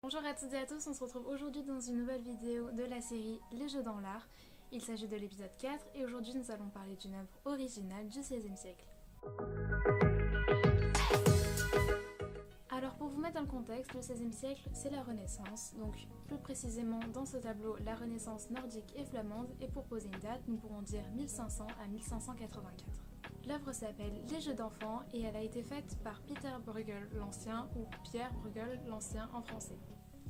Bonjour à toutes et à tous, on se retrouve aujourd'hui dans une nouvelle vidéo de la série Les Jeux dans l'art. Il s'agit de l'épisode 4 et aujourd'hui nous allons parler d'une œuvre originale du XVIe siècle. Alors pour vous mettre dans le contexte, le XVIe siècle c'est la Renaissance, donc plus précisément dans ce tableau la Renaissance nordique et flamande, et pour poser une date nous pourrons dire 1500 à 1584. L'œuvre s'appelle Les Jeux d'enfants et elle a été faite par Peter Bruegel l'Ancien ou Pierre Bruegel l'Ancien en français.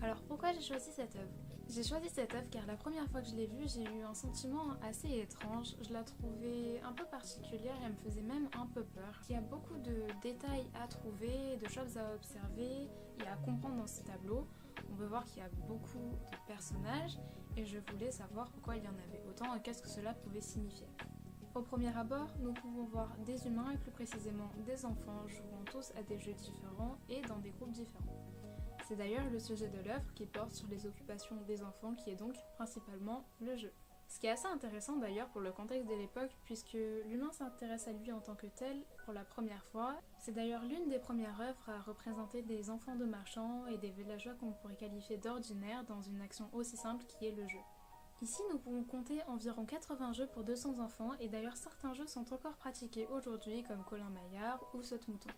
Alors pourquoi j'ai choisi cette œuvre? J'ai choisi cette œuvre car la première fois que je l'ai vue, j'ai eu un sentiment assez étrange. Je la trouvais un peu particulière et elle me faisait même un peu peur. Il y a beaucoup de détails à trouver, de choses à observer et à comprendre dans ce tableau. On peut voir qu'il y a beaucoup de personnages et je voulais savoir pourquoi il y en avait autant et qu'est-ce que cela pouvait signifier. Au premier abord, nous pouvons voir des humains et plus précisément des enfants jouant tous à des jeux différents et dans des groupes différents. C'est d'ailleurs le sujet de l'œuvre qui porte sur les occupations des enfants qui est donc principalement le jeu. Ce qui est assez intéressant d'ailleurs pour le contexte de l'époque puisque l'humain s'intéresse à lui en tant que tel pour la première fois. C'est d'ailleurs l'une des premières œuvres à représenter des enfants de marchands et des villageois qu'on pourrait qualifier d'ordinaires dans une action aussi simple qui est le jeu. Ici, nous pouvons compter environ 80 jeux pour 200 enfants et d'ailleurs certains jeux sont encore pratiqués aujourd'hui comme Colin-Maillard ou Saute-Mouton.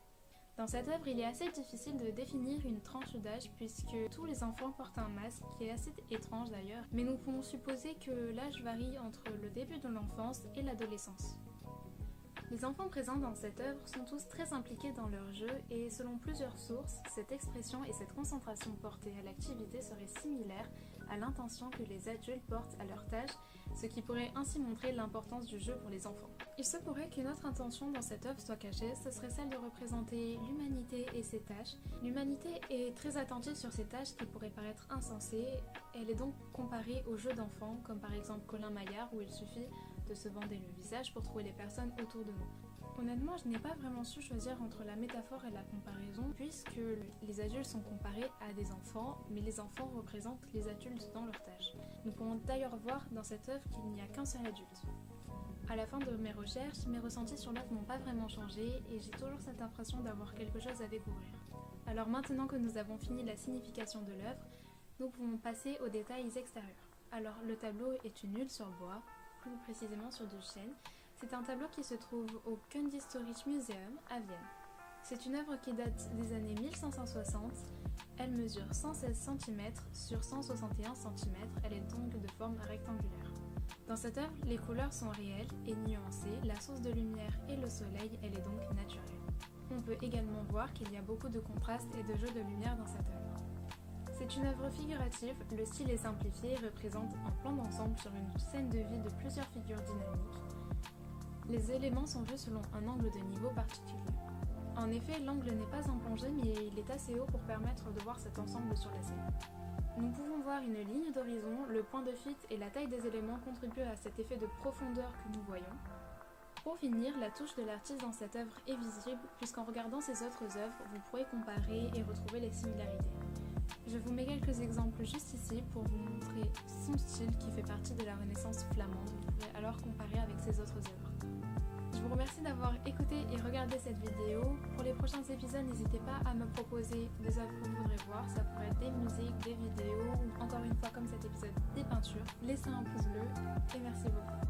Dans cette œuvre, il est assez difficile de définir une tranche d'âge puisque tous les enfants portent un masque qui est assez étrange d'ailleurs, mais nous pouvons supposer que l'âge varie entre le début de l'enfance et l'adolescence. Les enfants présents dans cette œuvre sont tous très impliqués dans leur jeu et selon plusieurs sources, cette expression et cette concentration portée à l'activité seraient similaires à l'intention que les adultes portent à leur tâche, ce qui pourrait ainsi montrer l'importance du jeu pour les enfants. Il se pourrait qu'une autre intention dans cette œuvre soit cachée, ce serait celle de représenter l'humanité et ses tâches. L'humanité est très attentive sur ces tâches qui pourraient paraître insensées, elle est donc comparée aux jeux d'enfants, comme par exemple Colin-Maillard où il suffit de se bander le visage pour trouver les personnes autour de nous. Honnêtement, je n'ai pas vraiment su choisir entre la métaphore et la comparaison, puisque les adultes sont comparés à des enfants, mais les enfants représentent les adultes dans leurs tâches. Nous pouvons d'ailleurs voir dans cette œuvre qu'il n'y a qu'un seul adulte. À la fin de mes recherches, mes ressentis sur l'œuvre n'ont pas vraiment changé et j'ai toujours cette impression d'avoir quelque chose à découvrir. Alors maintenant que nous avons fini la signification de l'œuvre, nous pouvons passer aux détails extérieurs. Alors le tableau est une hulle sur bois, plus précisément sur du chêne. C'est un tableau qui se trouve au Kunsthistorisches Museum à Vienne. C'est une œuvre qui date des années 1560. Elle mesure 116 cm sur 161 cm. Elle est donc de forme rectangulaire. Dans cette œuvre, les couleurs sont réelles et nuancées. La source de lumière est le soleil, elle est donc naturelle. On peut également voir qu'il y a beaucoup de contrastes et de jeux de lumière dans cette œuvre. C'est une œuvre figurative, le style est simplifié et représente un plan d'ensemble sur une scène de vie de plusieurs figures dynamiques. Les éléments sont vus selon un angle de niveau particulier. En effet, l'angle n'est pas en plongée mais il est assez haut pour permettre de voir cet ensemble sur la scène. Nous pouvons voir une ligne d'horizon, le point de fuite et la taille des éléments contribuent à cet effet de profondeur que nous voyons. Pour finir, la touche de l'artiste dans cette œuvre est visible puisqu'en regardant ses autres œuvres, vous pourrez comparer et retrouver les similarités. Je vous mets quelques exemples juste ici pour vous montrer son style qui fait partie de la Renaissance flamande. Vous pourrez alors comparer avec ses autres œuvres. Je vous remercie d'avoir écouté et regardé cette vidéo. Pour les prochains épisodes, n'hésitez pas à me proposer des œuvres que vous voudrez voir. Ça pourrait être des musiques, des vidéos ou encore une fois comme cet épisode, des peintures. Laissez un pouce bleu et merci beaucoup.